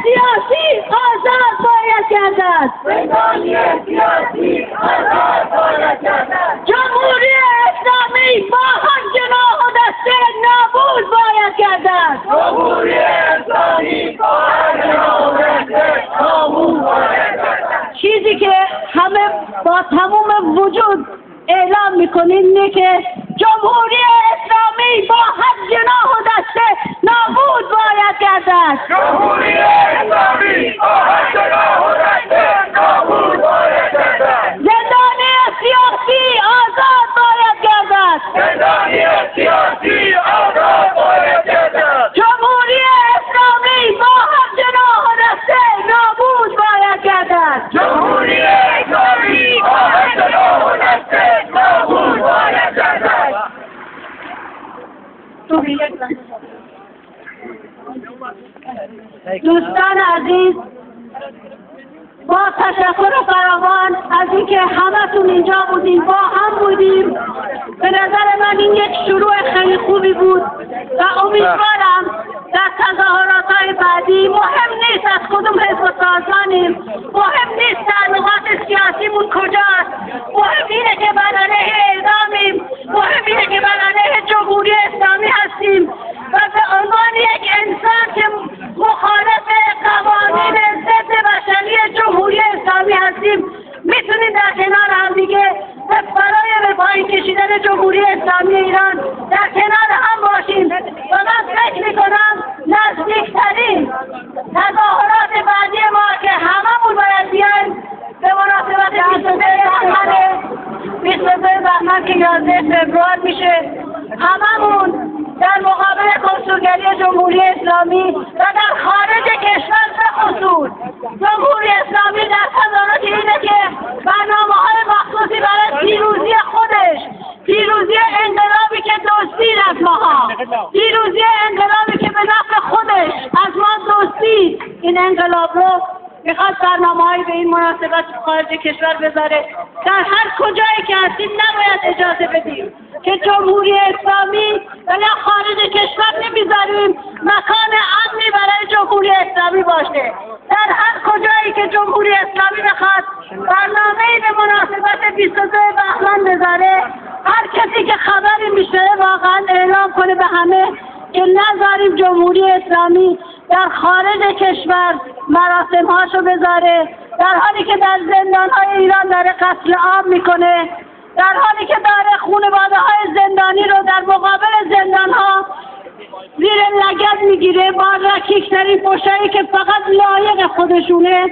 سیاسی آزاد باید گردد. زندانی سیاسی آزاد باید گردد. جمهوری اسلامی با هم جناح و دسته نابود باید گردد. جمهوری اسلامی با هم جناح و دسته نابود باید گردد. چیزی که همه با تمام وجود اعلام میکنیم اینه که جمهوری اسلامی با هم جناح و دسته نابود باید گردد. جمهوری اسلامی با هم جناح و دسته نابود باید گردد. زندانی سیاسی آزاد باید گردد. زندانی سیاسی آزاد باید گردد. جمهوری اسلامی با هم جناح و دسته نابود باید گردد. جمهوری اسلامی با هم جناح و دسته نابود باید گردد. دوستان عزیز، با تشکر فراوان از اینکه همتون اینجا بودیم، با هم بودیم. به نظر من این یک شروع خیلی خوبی بود و امیدوارم در تظاهرات‌های بعدی مهم نیست از کدوم حزب و سازمانیم، مهم نیست تعلقات سیاسیمون کجاست، مهم اینه که بر علیه اعدامیم، مهم اینه که بر علیه جمهوری اسلامی هستیم و به عنوان یک انسان که مخالف قوانین ضد بشری جمهوری اسلامی هستیم میتونیم در کنار هم دیگه برای به پایین کشیدن جمهوری اسلامی ایران در کنار هم باشیم و من فکر میکنم نزدیکترین تظاهرات بعدی ما که هممون باید بیایم به مناسبت 22 بهمن که 11 فوریه میشه، هممون در مقابل کنسولگری جمهوری اسلامی و در خارج کشور به خصوص جمهوری اسلامی در تظاهرات اینه که برنامه‌های مخصوصی برای پیروزی خودش، پیروزی انقلابی که دزدید از ماها، پیروزی انقلابی که به نفع خودش از ما دزدید، این انقلاب رو میخواد برنامه‌هایی به این مناسبت خارج کشور بذاره. در هر کجایی که هستیم نباید اجازه بدیم که جمهوری اسلامی و یا خارج کشور نمیذاریم مکان امنی برای جمهوری اسلامی باشه. در هر کجایی که جمهوری اسلامی بخواد برنامه‌ای به مناسبت 22 بهمن بذاره، هر کسی که خبری میشه واقعا اعلام کنه به همه که نذاریم جمهوری اسلامی در خارج کشور مراسم‌هاشو بذاره، در حالی که در زندان‌های ایران داره قتل عام میکنه، در حالی که داره خانواده‌های زندانی رو در مقابل زندان‌ها زیر لگد میگیره با رکیک‌ترین پشایی که فقط لایق خودشونه،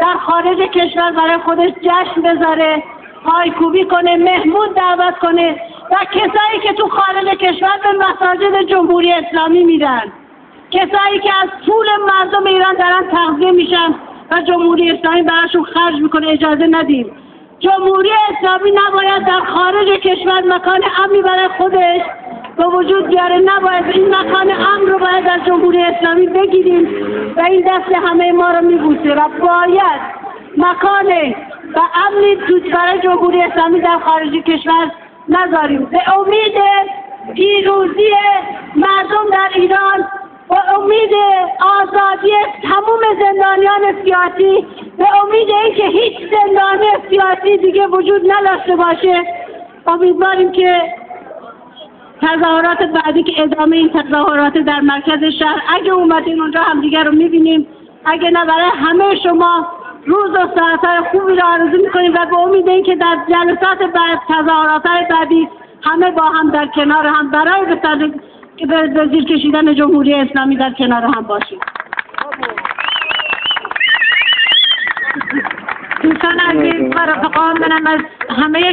در خارج کشور برای خودش جشن بذاره، پایکوبی کنه، مهمون دعوت کنه و کسایی که تو خارج کشور به مساجد جمهوری اسلامی میرن، کسایی که از پول مردم ایران دارن تغذیه میشن و جمهوری اسلامی براشون خرج میکنه، اجازه ندیم. جمهوری اسلامی نباید در خارج کشور مکان امنی برای خودش به وجود بیاره، نباید این مکان امن رو باید از جمهوری اسلامی بگیریم و این دست همه ما رو میبوسه و باید مکان و امنی برای جمهوری اسلامی در خارج کشور نذاریم. به امید پیروزی مردم در ایران، به امید آزادی تمام زندانیان سیاسی، به امید اینکه هیچ زندانی سیاسی دیگه وجود نداشته باشه، امیدواریم که تظاهرات بعدی که ادامه این تظاهرات در مرکز شهر اگه اومدین اونجا همدیگه رو میبینیم، اگه نه برای همه شما روز و ساعت‌های خوبی رو آرزو میکنیم و به امید اینکه در جلسات بعد تظاهرات‌های بعدی همه با هم در کنار هم برای به زیر کشیدن جمهوری اسلامی در کنار هم باشیم. دوستان عزیز و رفقان، منم از همه